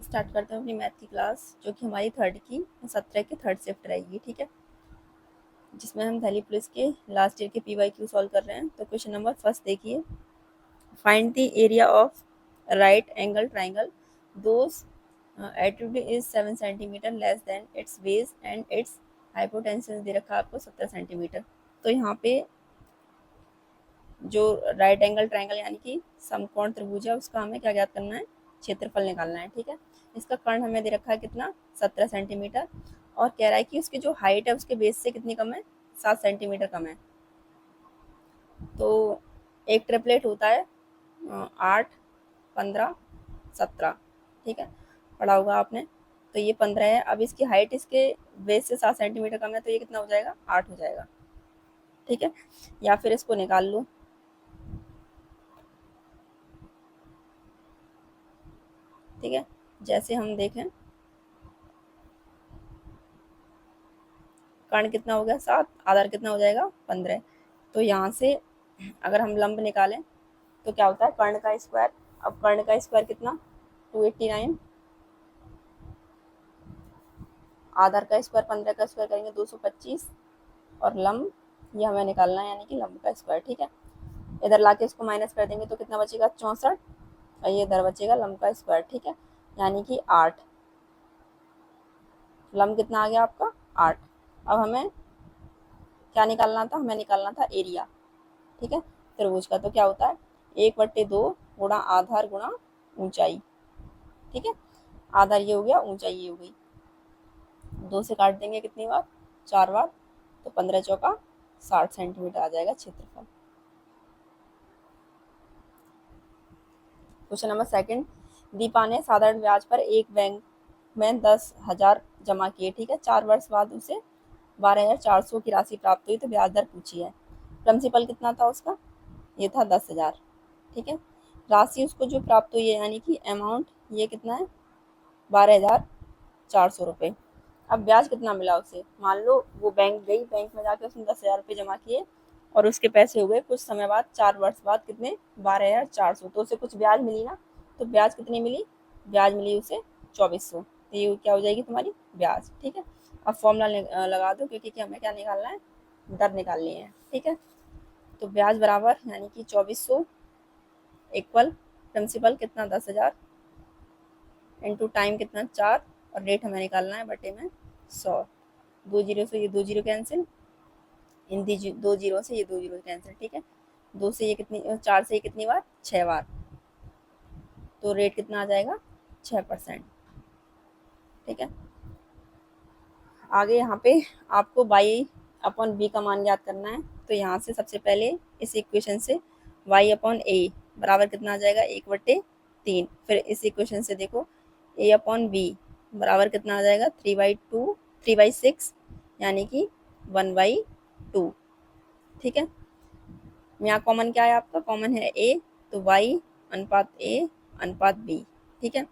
Start करते हैं अपनी मैथ की क्लास, जो कि हमारी थर्ड की 17 की थर्ड शिफ्ट रहेगी। ठीक है, जिसमें हम दिल्ली पुलिस के लास्ट ईयर के PYQ सॉल्व कर रहे हैं। तो क्वेश्चन नंबर फर्स्ट देखिए, find the area of right angle triangle those altitude is 7 centimetre less than its base and its hypotenuse दे रखा है आपको 17 सेंटीमीटर। तो यहाँ पे जो राइट एंगल ट्राइंगल यानी कि समकोण त्रिभुज है, उसका हमें क्या ज्ञात करना है, क्षेत्रफल निकालना है। ठीक है, इसका कर्ण हमें दे रखा है कितना, 17 सेंटीमीटर, और कह रहा है कि उसकी जो हाइट है उसके बेस से कितनी कम है, 7 सेंटीमीटर कम है। तो एक ट्रिपलेट होता है 8, 15, 17। ठीक है, पढ़ा होगा आपने। तो ये 15 है, अब इसकी हाइट इसके बेस से 7 सेंटीमीटर कम है, तो ये कितना हो जाएगा, 8 हो जाएगा। ठीक है, या फिर इसको निकाल लो। ठीक है, जैसे हम देखें, कर्ण कितना हो गया, 7, आधार कितना हो जाएगा, 15। तो यहाँ से अगर हम लंब निकालें तो क्या होता है, कर्ण का स्क्वायर। अब कर्ण का स्क्वायर कितना, 289, आधार का स्क्वायर 15 का स्क्वायर करेंगे 225, और लंब ये हमें निकालना है, यानी कि लंब का स्क्वायर। ठीक है, इधर लाके इसको माइनस कर देंगे तो कितना बचेगा, 64, और ये इधर बचेगा लंब का स्क्वायर। ठीक है, यानी कि 8, लंब कितना आ गया आपका, 8। अब हमें क्या निकालना था, हमें निकालना था एरिया। ठीक है, त्रिभुज का। तो क्या होता है, 1/2 गुणा आधार गुणा ऊंचाई। ठीक है, आधार ये हो गया, ऊंचाई ये हो गई। 2 से काट देंगे कितनी बार, 4 बार, तो 15 चौका 60 सेंटीमीटर आ जाएगा क्षेत्रफल। क्वेश्चन नंबर सेकंड, दीपा ने साधारण ब्याज पर एक बैंक में 10,000 जमा किए। ठीक है, 4 वर्ष बाद उसे 12,400 की राशि प्राप्त हुई, तो ब्याज दर पूछी है। प्रिंसिपल कितना था उसका, ये था 10,000। ठीक है, राशि उसको जो प्राप्त हुई है, यानी कि अमाउंट ये कितना है, 12,400 रुपये। अब ब्याज कितना मिला उसे, मान लो वो बैंक गई, बैंक में जाके उसने 10,000 रुपये जमा किए, और उसके पैसे हुए कुछ समय बाद, 4 वर्ष बाद कितने, 12,400। तो उसे कुछ ब्याज मिली ना, तो ब्याज कितनी मिली, ब्याज मिली उसे 2,400। तो ये क्या हो जाएगी तुम्हारी ब्याज। ठीक है, अब फॉर्मूला लगा दो, क्योंकि हमें क्या निकालना है, दर निकालनी है। ठीक है, तो ब्याज बराबर यानी कि 2,400 इक्वल प्रिंसिपल कितना, 10,000, इंटू टाइम कितना, 4, और रेट हमें निकालना है बटे में 100। 2 जीरो से ये 2 जीरो कैंसिल, इन 2 जीरो से ये 2 जीरो कैंसिल। ठीक है, 2 से ये कितनी, 4 से ये कितनी बार, 6 बार, तो रेट कितना आ जाएगा, 6%। ठीक है, आगे यहाँ पे आपको y/b का मान याद करना है। तो यहाँ से सबसे पहले इस इक्वेशन से y/a बराबर कितना आ जाएगा, 1/3। फिर इस इक्वेशन से देखो a/b बराबर कितना आ जाएगा, 3/6, यानी कि 1/2। ठीक है, यहाँ कॉमन क्या है आपका, कॉमन है a, तो y/a/b। ठीक है,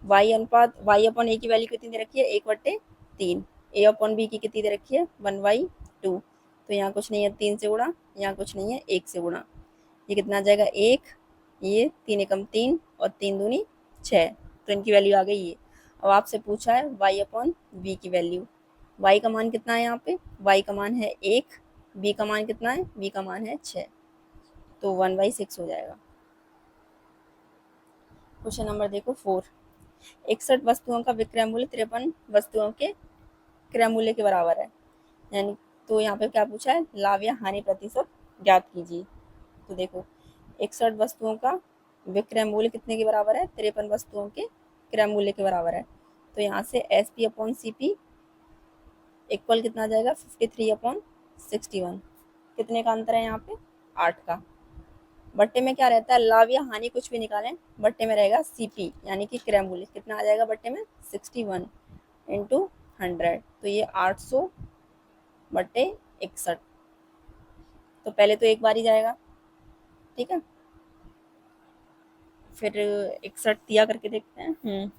y/a की वैल्यू कितनी दे रखी है, 1/3। a/b की कितनी दे रखी है, 1/2। तो यहाँ कुछ नहीं है, 3 से गुणा, यहाँ कुछ नहीं है, 1 से गुणा। ये कितना आ जाएगा, 1, ये 3 एकम 3, और 3 दूनी 6, तो इनकी वैल्यू आ गई ये। अब आपसे पूछा है y/b की वैल्यू। y का मान कितना है, यहाँ पे y का मान है 1, b का मान कितना है, b का मान है 6, तो 1/6 हो जाएगा। क्वेश्चन नंबर देखो 4, 61 वस्तुओं का विक्रय मूल्य 53 वस्तुओं के क्रय मूल्य के बराबर है, यानी। तो यहाँ पे क्या पूछा है, लाभ या हानि प्रतिशत ज्ञात कीजिए। तो देखो 61 वस्तुओं का विक्रय मूल्य कितने के बराबर है, 53 वस्तुओं के क्रय मूल्य के बराबर है। तो यहाँ से SP/CP इक्वल कितना आ जाएगा, 53/61। कितने का अंतर है यहाँ पे, 8 का। बट्टे में क्या रहता है, लाभ या हानि कुछ भी निकालें, बट्टे में रहेगा CP, यानी कि क्रय मूल्य कितना आ जाएगा बट्टे में, 61 इंटू 100, तो ये 800/61। तो पहले तो एक बार ही जाएगा। ठीक है, फिर 61 दिया करके देखते हैं।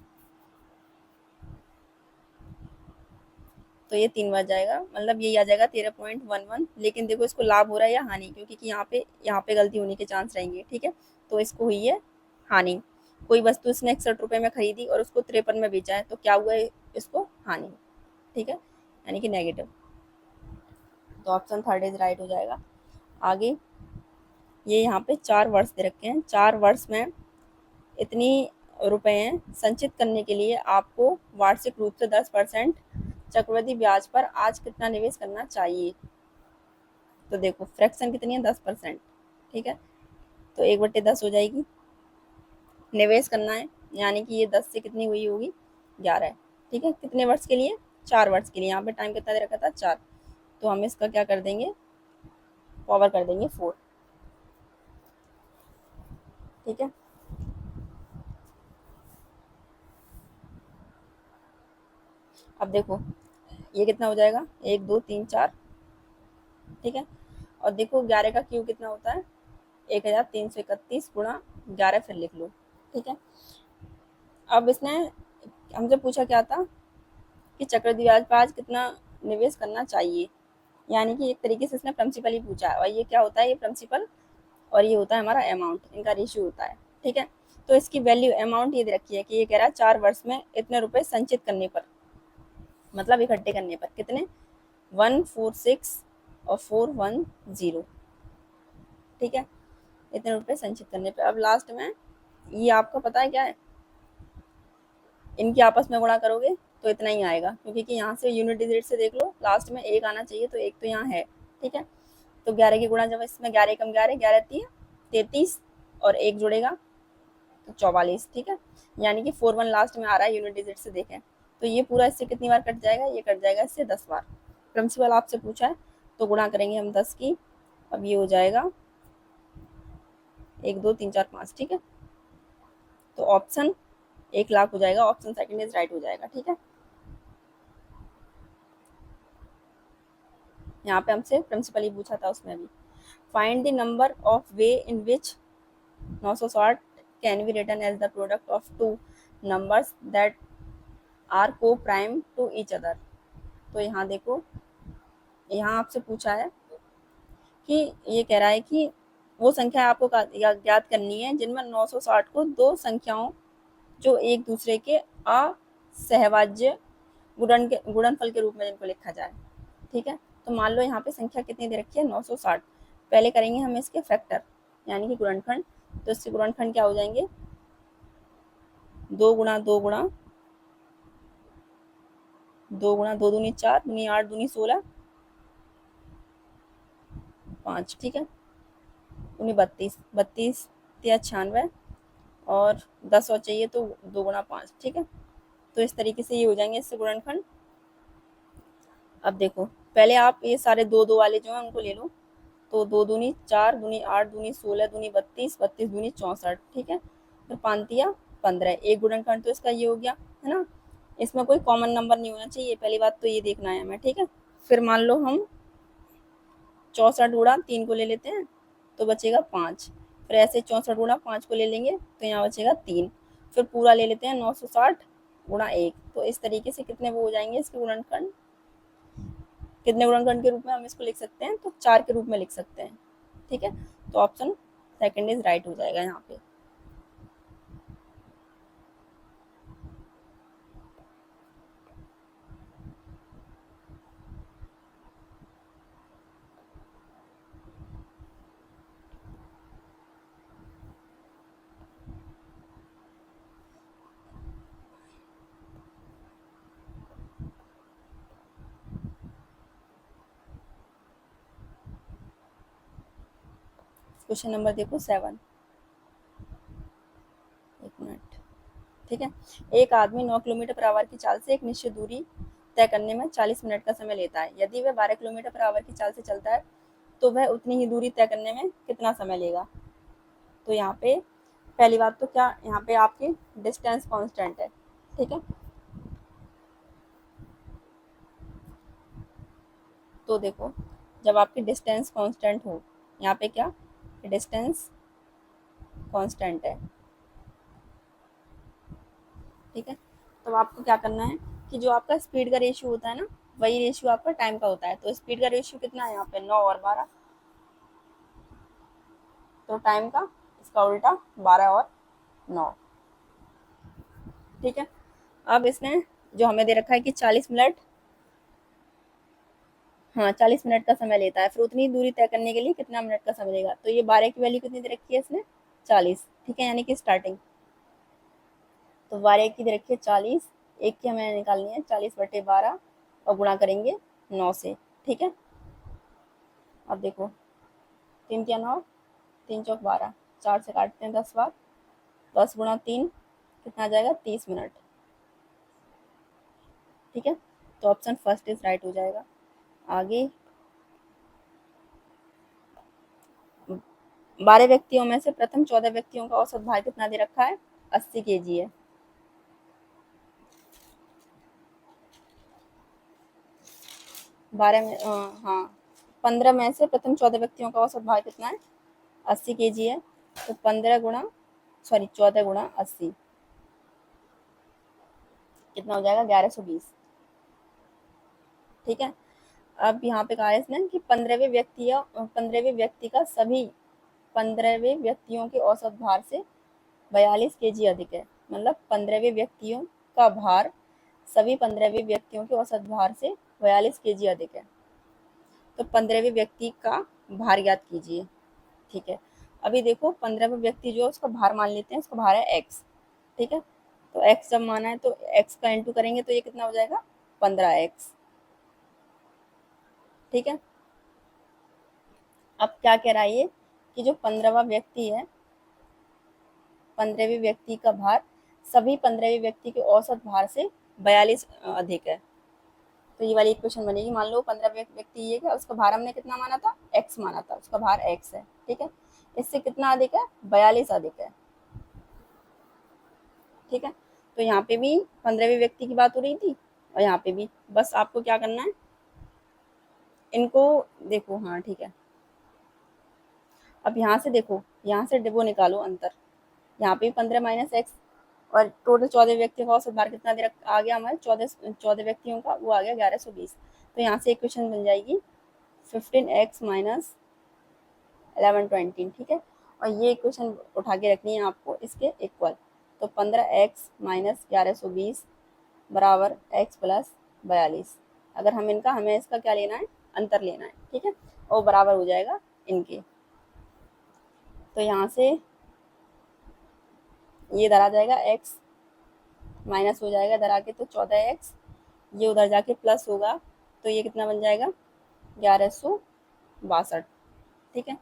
तो ये 3 बार जाएगा, मतलब यही आ जाएगा 13.11। लेकिन देखो इसको लाभ हो रहा है या हानि, क्योंकि यहाँ पे गलती होने के चांस रहेंगे। ठीक है, तो इसको हुई है हानि। कोई वस्तु इसने 61 रुपये में खरीदी और उसको 53 में बेचा है, तो क्या हुआ है इसको? हानि। ठीक है, यानी कि नेगेटिव। तो ऑप्शन थर्ड इज राइट हो जाएगा। आगे ये यहाँ पे 4 वर्ष दे रखे हैं, 4 वर्ष में इतनी रुपए हैं, संचित करने के लिए आपको वार्षिक रूप से 10% चक्रवृद्धि ब्याज पर आज कितना निवेश करना चाहिए? तो देखो फ्रैक्शन कितनी है? 10%। ठीक है, तो 1/10 हो जाएगी। निवेश करना है, यानी कि ये 10 से कितनी हुई होगी? 11। ठीक है, कितने वर्ष के लिए? 4 वर्ष के लिए। यहाँ पे टाइम कितना दे रखा था? 4। तो हम इसका क्या कर देंगे? पावर कर देंगे 4। ठीक है, अब देखो ये कितना हो जाएगा? 1 2 3 4। ठीक है, और देखो 11 का क्यूब कितना होता है? 1331 गुणा 11, फिर लिख लो। ठीक है, अब इसने हमसे पूछा क्या था कि चक्रवृद्धि ब्याज पर आज कितना निवेश करना चाहिए, यानी कि एक तरीके से इसने प्रिंसिपल ही पूछा है। और ये क्या होता है? ये प्रिंसिपल और ये होता है हमारा अमाउंट, इनका रेशियो होता है। ठीक है, तो इसकी वैल्यू अमाउंट ये दे रखी है कि ये कह रहा है 4 वर्ष में इतने रुपए संचित करने पर, मतलब इकट्ठे करने पर कितने? 146 और 410। ठीक है, इतने रुपए संचित करने पे। अब लास्ट में ये आपको पता है क्या है? इनकी आपस में गुणा करोगे तो इतना ही आएगा, क्योंकि कि यहाँ से यूनिट डिजिट से देख लो, लास्ट में 1 आना चाहिए, तो 1 तो यहाँ है। ठीक है, तो 11 की गुणा जब इसमें 11 कम 11, 11 3 33 और 1 जुड़ेगा तो 44। ठीक है, यानी कि 41 लास्ट में आ रहा है यूनिट डिजिट से देखें। तो ये पूरा इससे कितनी बार कट जाएगा? ये कट जाएगा इससे 10 बार। प्रिंसिपल आपसे पूछा है तो गुणा करेंगे हम 10 की। अब ये हो जाएगा 1 2 3 4 5। ठीक है, तो ऑप्शन 1 लाख हो जाएगा, ऑप्शन सेकंड इज राइट हो जाएगा। ठीक है, यहाँ पे हमसे प्रिंसिपल ही पूछा था उसमें भी। Find the number of way in which 960 can be written as the product of two numbers that are coprime to each other. तो यहाँ देखो, यहाँ आपसे पूछा है कि ये कह रहा है कि वो संख्या आपको ज्ञात करनी है जिनमें 960 को दो संख्याओं जो एक दूसरे के असहवाज्य गुणनफल के रूप में जिनको लिखा जाए। ठीक है, तो मान लो यहाँ पे संख्या कितनी दे रखी है? 960। पहले करेंगे हम इसके फैक्टर, यानी कि गुणनखंड। तो इसके गुणनखंड क्या हो जाएंगे? 2 गुणा 2 गुणा 2 गुणा 2 दूनी 4 दूनी 8 दूनी 16 5। ठीक है, दूनी 32 32 96 और 10 और चाहिए तो 2 गुणा 5। ठीक है, तो इस तरीके से ये हो जाएंगे इससे गुणनखंड। अब देखो पहले आप ये सारे 2 2 वाले जो हैं उनको ले लो। तो 2 दूनी 4 दूनी 8 दूनी 16 दूनी 32 32 दूनी 64। ठीक है, फिर 5 15। एक गुणनखंड तो इसका ये हो गया है ना। इसमें कोई कॉमन नंबर नहीं होना चाहिए, पहली बात तो ये देखना है हमें। ठीक है, फिर मान लो हम 64 गुणा 3 को ले लेते हैं तो बचेगा 5। फिर ऐसे 64 गुणा 5 को ले लेंगे तो यहाँ बचेगा 3। फिर पूरा ले लेते हैं 960 गुणा 1। तो इस तरीके से कितने वो हो जाएंगे इसके गुणनखंड? कितने गुणनखंड के रूप में हम इसको लिख सकते हैं? तो 4 के रूप में लिख सकते हैं। ठीक है, तो ऑप्शन सेकंड इज राइट हो जाएगा यहाँ पे। क्वेश्चन नंबर देखो 7। एक मिनट। ठीक है, एक आदमी 9 किलोमीटर पर आवर की चाल से एक निश्चित दूरी तय करने में 40 मिनट का समय लेता है। यदि वह 12 किलोमीटर पर आवर की चाल से चलता है तो वह उतनी ही दूरी तय करने में कितना समय लेगा? तो यहाँ पे पहली बात तो क्या यहाँ पे आपकी डिस्टेंस कांस्टेंट है। ठीक है, तो देखो जब आपकी डिस्टेंस कांस्टेंट हो, यहाँ पे क्या डिस्टेंस कांस्टेंट है। ठीक है, तो आपको क्या करना है कि जो आपका स्पीड का रेशियो होता है ना, वही रेशियो आपका टाइम का होता है। तो स्पीड का रेशियो कितना है यहाँ पे? 9 और 12। तो टाइम का इसका उल्टा 12 और 9। ठीक है। अब इसने जो हमें दे रखा है कि 40 मिनट, हाँ 40 मिनट का समय लेता है, फिर उतनी दूरी तय करने के लिए कितना मिनट का समय लेगा, तो ये 12 की वैल्यू कितनी दे रखी है इसने, 40, ठीक है, यानी कि स्टार्टिंग। तो 12 की दे रखी है 40, एक की हमें निकालनी है 40/12 और गुणा करेंगे 9 से, ठीक है। अब देखो 3 × 9, 3 × 4 = 12, 4 से काटते हैं 10 बार, 10 × 3 कितना आ जाएगा, 30 मिनट, ठीक है। तो ऑप्शन फर्स्ट इज राइट हो जाएगा। आगे 12 व्यक्तियों में से प्रथम 14 व्यक्तियों का औसत भार कितना दे रखा है, 80 kg है। 12 में हाँ 15 में से प्रथम 14 व्यक्तियों का औसत भार कितना है, 80 kg है। तो 14 गुणा 80 कितना हो जाएगा, 1120, ठीक है। अब यहाँ पे कहा है इसने कि 15वें व्यक्ति का सभी 15वें व्यक्तियों के औसत भार से 42 kg अधिक है, मतलब 15वें व्यक्तियों का भार सभी 15वें व्यक्तियों के औसत भार से 42 kg अधिक है। तो 15वें व्यक्ति का भार ज्ञात कीजिए, ठीक है। अभी देखो 15वां व्यक्ति जो है उसका भार मान लेते हैं, उसका भार है एक्स, ठीक है। तो एक्स जब माना है तो एक्स का इंटू करेंगे तो ये कितना हो जाएगा, 15x, ठीक है। अब क्या कह रहा है ये कि जो 15वां व्यक्ति है, 15वें व्यक्ति का भार सभी 15वें व्यक्ति के औसत भार से 42 अधिक है। तो ये वाली इक्वेशन बनेगी, मान लो 15वें व्यक्ति ये क्या, उसका भार हमने कितना माना था, एक्स माना था, उसका भार एक्स है, ठीक है। इससे कितना अधिक है, 42 अधिक है, ठीक है। तो यहाँ पे भी 15वें व्यक्ति की बात हो रही थी और यहाँ पे भी, बस आपको क्या करना है, इनको देखो, हाँ ठीक है। अब यहाँ से देखो, यहाँ से वो निकालो अंतर, यहाँ पे 15 माइनस एक्स और टोटल 14 व्यक्तियों का औसत भार कितना दे रखा आ गया हमारे, 14 व्यक्तियों का वो आ गया 1120। तो यहाँ से इक्वेशन बन जाएगी 15x माइनस 1120, ठीक है। और ये इक्वेशन उठा के रखनी है आपको इसके इक्वल। तो 15x माइनस 1120 बराबर x प्लस 42। अगर हमें इसका क्या लेना है, अंतर लेना है, ठीक है। और बराबर हो जाएगा इनके। तो यहाँ से ये इधर आ जाएगा x, माइनस हो जाएगा इधर आके तो 14x, ये उधर जाके प्लस होगा तो ये कितना बन जाएगा, 1162, ठीक है।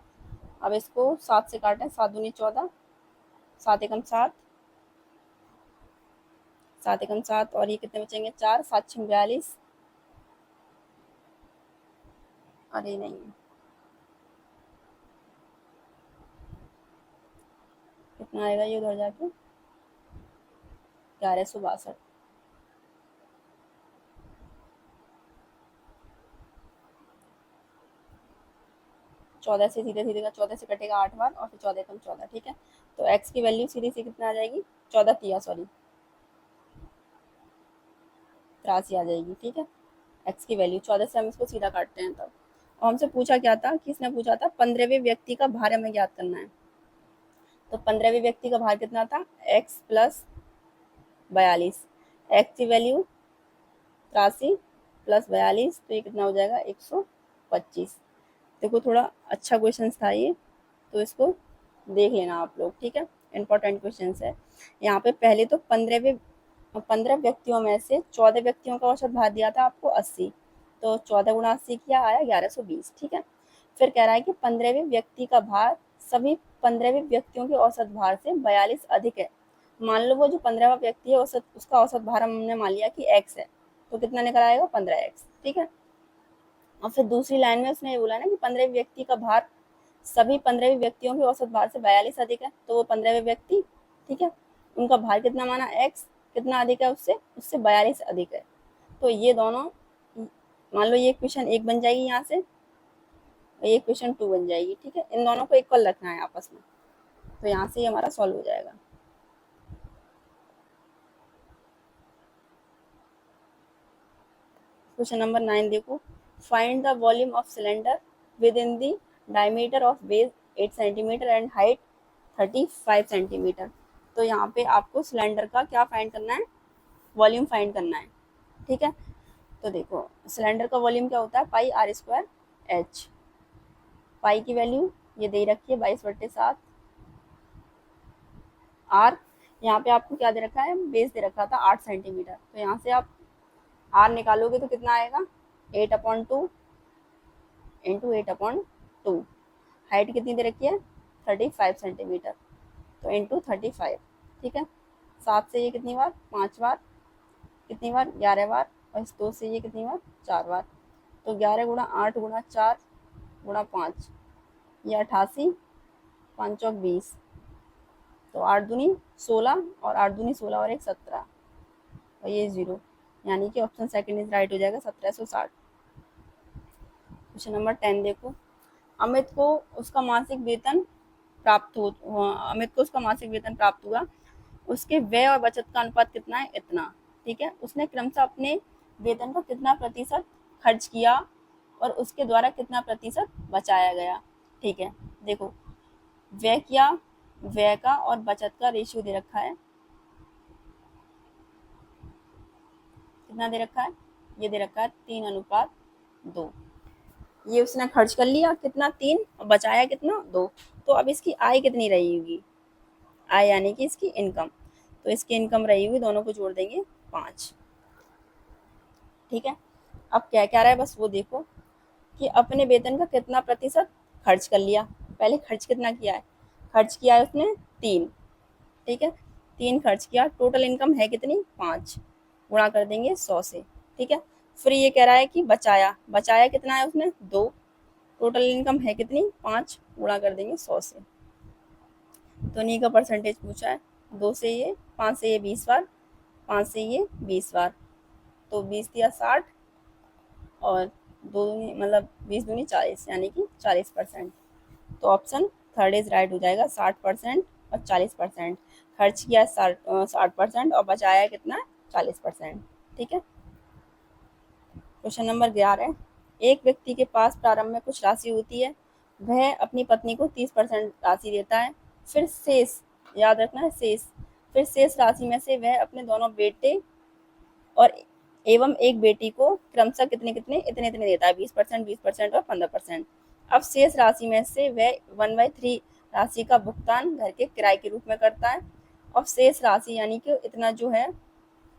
अब इसको 7 से काटें, 7 दूनी 14, 7 एकम 7, 7 एकम 7 और ये कितने बचेंगे, 4, 7 छः 42, अरे नहीं कितना आएगा ये उधर जाके, 1162। 14 से सीधे सीधे का 14 से कटेगा 8 बार और फिर 14 कम 14, ठीक है। तो x की वैल्यू सीधी सी कितना आ जाएगी, 14 तिया सॉरी 83 आ जाएगी, ठीक है। x की वैल्यू 14 से हम इसको सीधा काटते हैं तब। और हमसे पूछा क्या था, किसने पूछा था, 15वें व्यक्ति का भार हमें ज्ञात करना है। तो 15वें व्यक्ति का भार कितना था, x प्लस 42, x की वैल्यू 83 प्लस 42, तो ये कितना हो जाएगा, 125। देखो थोड़ा अच्छा क्वेश्चन था ये, तो इसको देख लेना आप लोग, ठीक है, इंपॉर्टेंट क्वेश्चन है। यहाँ पे पहले तो 15 व्यक्तियों में से 14 व्यक्तियों का औसत भार दिया था आपको 80, तो 14 गुणा 80 किया आया 1120, ठीक है। फिर कह रहा है कि 15वें व्यक्ति का भार सभी 15वें व्यक्तियों के औसत भार से 42 अधिक है। मान लो वो जो 15वां व्यक्ति है औसत उसका औसत भार हमने मान लिया कि x है, तो कितना निकल आएगा, 15x, ठीक है। और फिर दूसरी लाइन में उसने ये बोला ना कि 15वें व्यक्ति का भार सभी 15वें व्यक्तियों के औसत भार से 42 अधिक है, तो वो 15वें व्यक्ति, ठीक है, उनका भार कितना माना, x कितना अधिक है उससे, उससे 42 अधिक है। तो ये दोनों, मान लो ये क्वेश्चन 1 बन जाएगी यहाँ से और ये क्वेश्चन 2 बन जाएगी, ठीक है। इन दोनों को इक्वल रखना है आपस में, तो यहाँ से ये हमारा सॉल्व हो जाएगा। क्वेश्चन नंबर 9 देखो, find the volume of cylinder with in the diameter of base 8 centimetre and height 35 centimetre. तो यहाँ पे आपको सिलेंडर का क्या फाइंड करना है, वॉल्यूम फाइंड करना है। ठीक है, तो देखो सिलेंडर का वॉल्यूम क्या होता है, पाई आर स्क्वायर एच। पाई की वैल्यू ये दे रखी है 22/7। आर यहाँ पे आपको क्या दे रखा है, बेस दे रखा था 8 सेंटीमीटर, तो यहाँ से आप आर निकालोगे तो कितना आएगा, 8/2 इंटू 8/2। हाइट कितनी दे रखी है, 35 सेंटीमीटर, तो इंटू 35। ठीक है, 7 से ये कितनी बार, 5 बार, कितनी बार, 11 बार, और इस 2 से ये कितनी बार, 4 बार। तो 11 गुणा 8 गुणा 4 गुणा 5, ये 88, 5 चौक 20, तो 8 दूनी 16, और 8 दूनी 16 और 1 17, और ये 0, यानी कि ऑप्शन सेकंड इज राइट हो जाएगा, 1760। क्वेश्चन नंबर 10 देखो, अमित को उसका मासिक वेतन अमित को उसका मासिक वेतन प्राप्त हुआ, उसके व्यय और बचत का अनुपात कितना है, इतना। ठीक है, उसने क्रमशः अपने वेतन का कितना प्रतिशत खर्च किया और उसके द्वारा कितना प्रतिशत बचाया गया। ठीक है, देखो व्यय किया, व्यय का और बचत का रेशियो दे रखा है, कितना दे रखा है, ये दे रखा है 3:2। ये उसने खर्च कर लिया कितना, 3, और बचाया कितना, 2। तो अब इसकी आय कितनी रही होगी, आय यानी कि इसकी इनकम, तो इसकी इनकम रही होगी, दोनों को जोड़ देंगे 5। ठीक है, अब क्या क्या रहा है, बस वो देखो कि अपने वेतन का कितना प्रतिशत खर्च कर लिया। पहले खर्च कितना किया है, खर्च किया है उसने 3। ठीक है, 3 खर्च किया, टोटल इनकम है कितनी, 5, गुणा कर देंगे 100 से। ठीक है, फिर ये कह रहा है कि बचाया, बचाया कितना है उसने, 2, टोटल इनकम है कितनी, 5, गुणा कर देंगे 100 से। तो इन्हीं का परसेंटेज पूछा है, 2 से ये, 5 से ये 20 बार, 5 से ये 20 बार, तो 20 दिया 60, और 2 दूनी मतलब 20 दूनी 40, यानी कि 40%। तो ऑप्शन थर्ड इज राइट हो जाएगा, 60% और 40%। खर्च किया 60% और बचाया कितना, 40%। ठीक है, क्वेश्चन नंबर 11, एक व्यक्ति के पास प्रारंभ में कुछ राशि होती है, वह अपनी पत्नी को 30% राशि देता है, फिर शेष, याद रखना है शेष, फिर शेष राशि में से वह अपने दोनों बेटे और एवं एक बेटी को क्रमशः कितने कितने इतने इतने देता है, 20%, 20% और 15%। अब शेष राशि में से वह 1/3 राशि का भुगतान घर के किराए के रूप में करता है, और शेष राशि यानी कि इतना जो है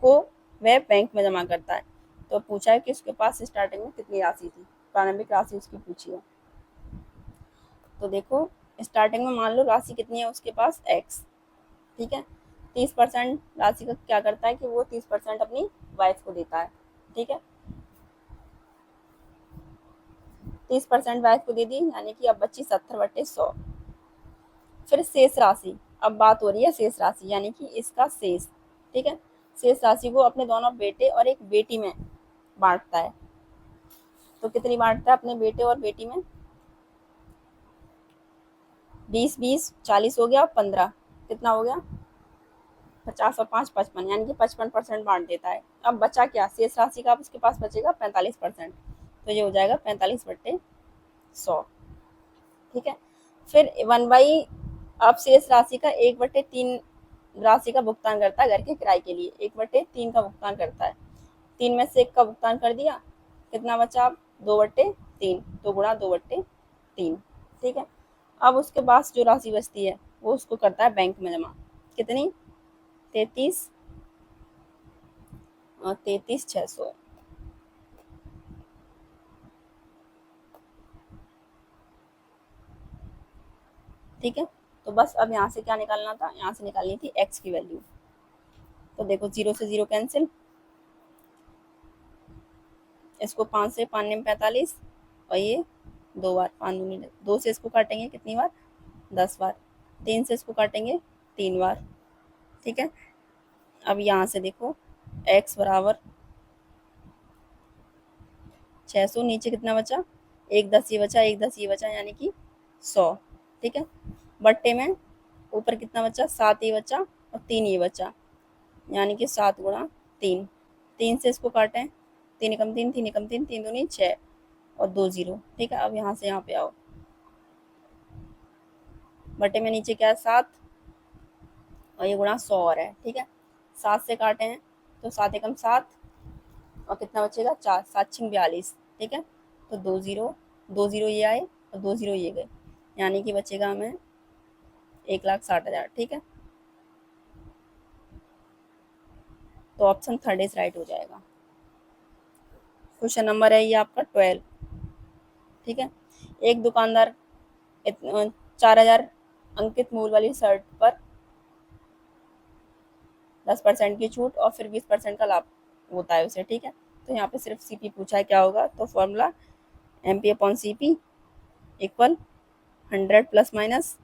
को वह बैंक में जमा करता है। तो पूछा है कि उसके पास स्टार्टिंग में कितनी राशि थी, प्रारंभिक राशि उसकी पूछी है। तो देखो स्टार्टिंग में मान लो राशि कितनी है उसके पास, x। ठीक है, 30% राशि का क्या करता है कि वो 30% अपनी वाइफ को देता है। ठीक है, 30% वाइफ को दे दी, यानी कि अब बच्ची 70/100। फिर शेष राशि, अब बात हो रही है शेष राशि यानी कि इसका शेष। ठीक है, शेष राशि को अपने दोनों बेटे और एक बेटी में बांटता है। तो कितनी बांटता है अपने बेटे और बेटी में, 20-20 40 हो गया, 15 कितना हो गया, 50 और 5 55, यानी कि 55% बांट देता है। अब बचा क्या, शेष राशि का अब उसके पास बचेगा 45%, तो ये हो जाएगा 45/100। ठीक है, फिर 1/, अब शेष राशि का 1/3 राशि का भुगतान करता है घर के किराए के लिए, 1/3 का भुगतान करता है, 3 में से 1 का भुगतान कर दिया, कितना बचा अब, 2/3, तो गुणा 2/3। ठीक है, अब उसके पास जो राशि बचती है वो उसको करता है बैंक में जमा, कितनी, 33,600। ठीक है, तो बस अब यहाँ से क्या निकालना था, यहाँ से निकालनी थी x की वैल्यू। तो देखो 0 से 0 कैंसिल, इसको 5 से 5 में 45, और ये 2 बार, 5 दूनी 2 से इसको काटेंगे कितनी बार, 10 बार, 3 से इसको काटेंगे 3 बार। ठीक है, अब यहाँ से देखो x बराबर 600, नीचे कितना बचा, 1 10 ये बचा, 1 10 ये बचा, यानी कि 100। ठीक है, बट्टे में ऊपर कितना बचा, 7 ये बचा और 3 ये बचा, यानी कि 7 गुणा 3। 3 से इसको काटें, 3 एकम 3, 3 एकम 3, 3 दूनी 6 और 2 0। ठीक है, अब यहाँ से यहाँ पे आओ, बटे में नीचे क्या है 7, और ये गुणा 100 और है, ठीक है। 7 से काटे हैं तो 7 एकम 7 और कितना बचेगा 4, 7 छिंग 42, ठीक है। तो 2 जीरो ये आए और 2 जीरो ये गए, यानी कि बचेगा हमें 1,60,000, ठीक है। तो ऑप्शन थर्ड इज राइट हो जाएगा। क्वेश्चन नंबर है ये आपका 12, ठीक है। एक दुकानदार 4,000 अंकित मूल वाली शर्ट पर 10% की छूट और फिर 20% का लाभ होता है उसे, ठीक है। तो यहाँ पे सिर्फ सीपी पूछा है, क्या होगा, तो formula MP upon CP equal 100 plus minus,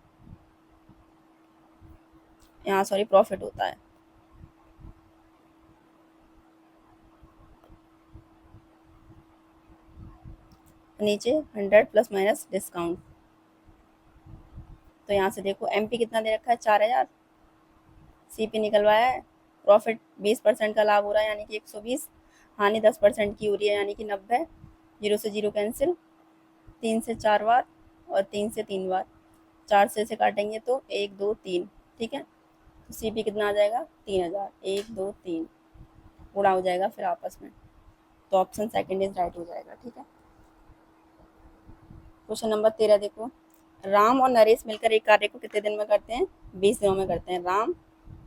यहाँ सॉरी प्रॉफिट होता है, नीचे 100 प्लस माइनस डिस्काउंट। तो यहाँ से देखो एमपी कितना दे रखा है 4,000, सीपी निकलवाया है, प्रॉफिट 20% का लाभ हो रहा है यानी कि 120, हानि 10% की हो रही है यानी कि 90, जीरो से जीरो कैंसिल, 3 से 4 बार और 3 से 3 बार, 4 से इसे काटेंगे तो 1 2 3, ठीक है। तो सीपी कितना आ जाएगा 3,000, 1 2 3 गुणा हो जाएगा फिर आपस में। तो ऑप्शन सेकंड इज राइट हो जाएगा, ठीक है। क्वेश्चन नंबर 13 देखो, राम और नरेश मिलकर एक कार्य को कितने दिन में करते हैं, 20 दिनों में करते हैं। राम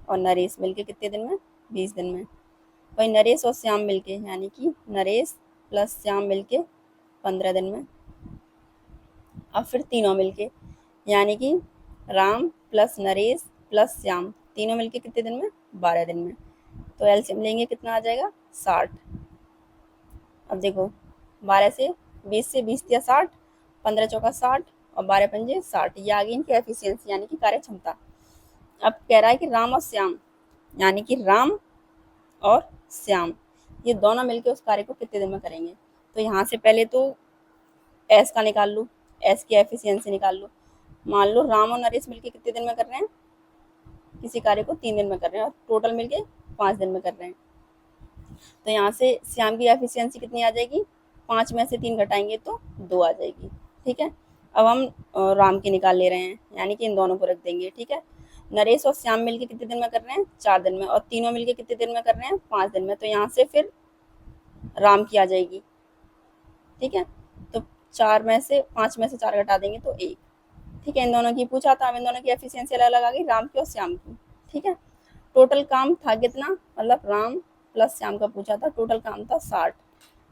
और नरेश मिलकर कितने दिन में, 20 दिन में। वही नरेश और श्याम मिलके यानी कि नरेश प्लस श्याम मिलके 15 दिन में। अब फिर तीनों मिलके यानी कि राम प्लस नरेश प्लस श्याम तीनों मिलके कितने दिन में, 12 दिन में। तो एलसीएम लेंगे कितना आ जाएगा 60। अब देखो 12 से 20 से 20 दिया 60, 15 चौका 60 और 12 पंजे 60, ये आ गई इनकी एफिशिएंसी यानी कि कार्य क्षमता। अब कह रहा है कि राम और श्याम यानी कि राम और श्याम ये दोनों मिलकर उस कार्य को कितने दिन में करेंगे। तो यहाँ से पहले तो एस का निकाल लो, एस की एफिशिएंसी निकाल लो। मान लो राम और नरेश मिलके कितने दिन में कर रहे हैं, किसी कार्य को 3 दिन में कर रहे हैं और टोटल मिलके 5 दिन में कर रहे हैं। तो यहाँ से श्याम की एफिशिएंसी कितनी आ जाएगी, 5 में से 3 घटाएंगे तो 2 आ जाएगी, ठीक है। अब हम राम की निकाल ले रहे हैं यानी कि इन दोनों को रख देंगे, ठीक है। नरेश और श्याम मिलके कितने दिन में कर रहे हैं, 4 दिन में, और तीनों मिलके कितने दिन में कर रहे हैं, 5 दिन में। तो यहाँ से फिर राम की आ जाएगी, ठीक है। तो 4 में से 5 में से 4 घटा देंगे तो 1, ठीक है। इन दोनों की पूछा था, इन दोनों की एफिशिएंसी अलग अलग आ गई, राम की और श्याम की, ठीक है। टोटल काम था कितना, मतलब राम प्लस श्याम का पूछा था, टोटल काम था 60।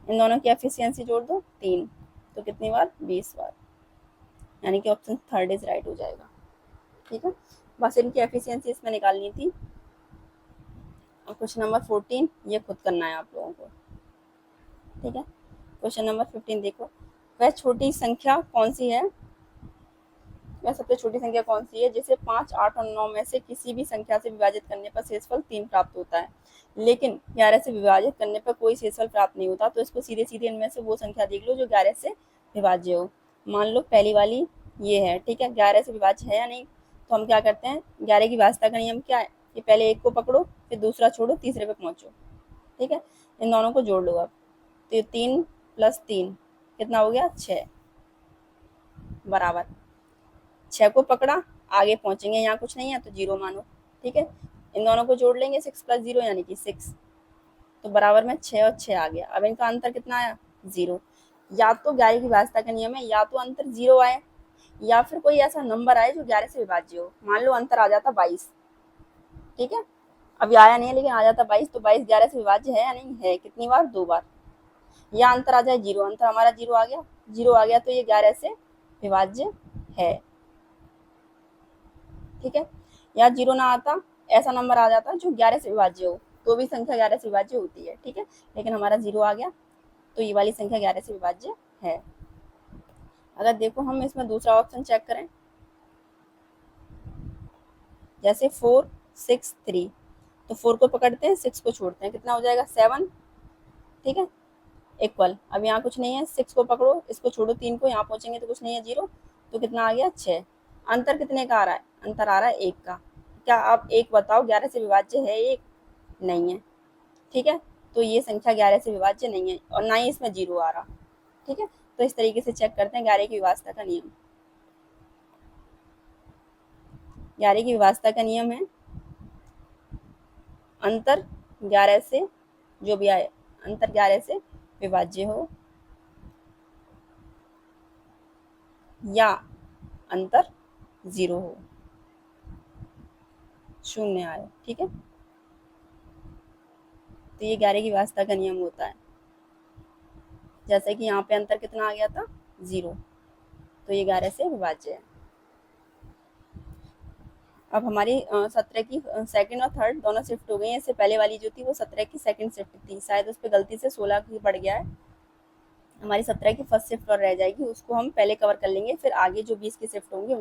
इन दोनों की एफिशिएंसी जोड़ दो 3, तो कितनी बार, 20 बार, यानी कि ऑप्शन थर्ड इज राइट हो जाएगा, ठीक है। बस इनकी एफिशिएंसी इसमें निकालनी थी। और क्वेश्चन नंबर 14 ये खुद करना है आप लोगों को, ठीक है। क्वेश्चन नंबर 15 देखो, वह छोटी संख्या कौन सी है, वह सबसे छोटी संख्या कौन सी है जिसे 5, 8 और 9 में से किसी भी संख्या से विभाजित करने पर शेषफल 3 प्राप्त होता है, लेकिन 11 से विभाजित करने पर कोई शेषफल प्राप्त नहीं होता। तो इसको सीधे सीधे इनमें से वो संख्या देख लो जो 11 से विभाज्य हो। मान लो पहली वाली ये है, ठीक है, 11 से विभाज्य है या नहीं। तो हम क्या करते हैं, 11 की भाजता का नियम क्या है, कि पहले एक को पकड़ो फिर दूसरा छोड़ो तीसरे पे पहुंचो, ठीक है। इन दोनों को जोड़ लो अब, तो 3 प्लस 3 कितना हो गया 6, बराबर 6 को पकड़ा आगे पहुंचेंगे, यहाँ कुछ नहीं है तो 0 मानो, ठीक है। इन दोनों को जोड़ लेंगे 6 प्लस 0 यानी कि 6, तो बराबर में 6 और 6 आ गया। अब इनका अंतर कितना आया 0। या तो 11 की भाजता का नियम है, या तो अंतर 0 आए या फिर कोई ऐसा नंबर आए जो 11 से विभाज्य हो। मान लो अंतर आ जाता 22, ठीक है, अभी आया नहीं है लेकिन आ जाता 22, तो 22 11 से विभाज्य है या नहीं है, कितनी बार, 2 बार। या अंतर आ जाए 0, अंतर हमारा 0 आ गया, 0 आ गया तो ये 11 से विभाज्य है, ठीक है। या 0 ना आता, ऐसा नंबर आ जाता जो 11 से विभाज्य हो, तो भी संख्या 11 से विभाज्य होती है, ठीक है। लेकिन हमारा 0 आ गया तो ये वाली संख्या 11 से विभाज्य है। अगर देखो हम इसमें दूसरा ऑप्शन चेक करें, जैसे 4 6 3, तो 4 को पकड़ते हैं 6 को छोड़ते हैं, कितना हो जाएगा 7, ठीक है, इक्वल। अब यहाँ कुछ नहीं है, 6 को पकड़ो इसको छोड़ो 3 को, यहाँ पहुंचेंगे तो कुछ नहीं है 0, तो कितना आ गया 6। अंतर कितने का आ रहा है, अंतर आ रहा है 1 का। क्या आप एक बताओ 11 से विभाज्य है, एक नहीं है, ठीक है। तो ये संख्या 11 से विभाज्य नहीं है और ना ही इसमें 0 आ रहा, ठीक है। तो इस तरीके से चेक करते हैं 11 की विभाज्यता का नियम। 11 की विभाज्यता का नियम है अंतर 11 से जो भी आए अंतर 11 से विभाज्य हो या अंतर 0 हो, शून्य आए। ठीक है, तो ये 11 की व्यवस्था का नियम होता है। जैसे कि यहाँ पे अंतर कितना आ गया था 0, तो ये 11 से विभाज्य है। अब हमारी 17 की सेकंड और थर्ड दोनों शिफ्ट हो गई हैं। इससे पहले वाली जो थी वो 17 की सेकंड शिफ्ट थी, शायद उस पर गलती से 16 की पड़ गया है। हमारी 17 की फर्स्ट शिफ्ट और रह जाएगी, उसको हम पहले कवर कर लेंगे, फिर आगे जो 20 की शिफ्ट होंगी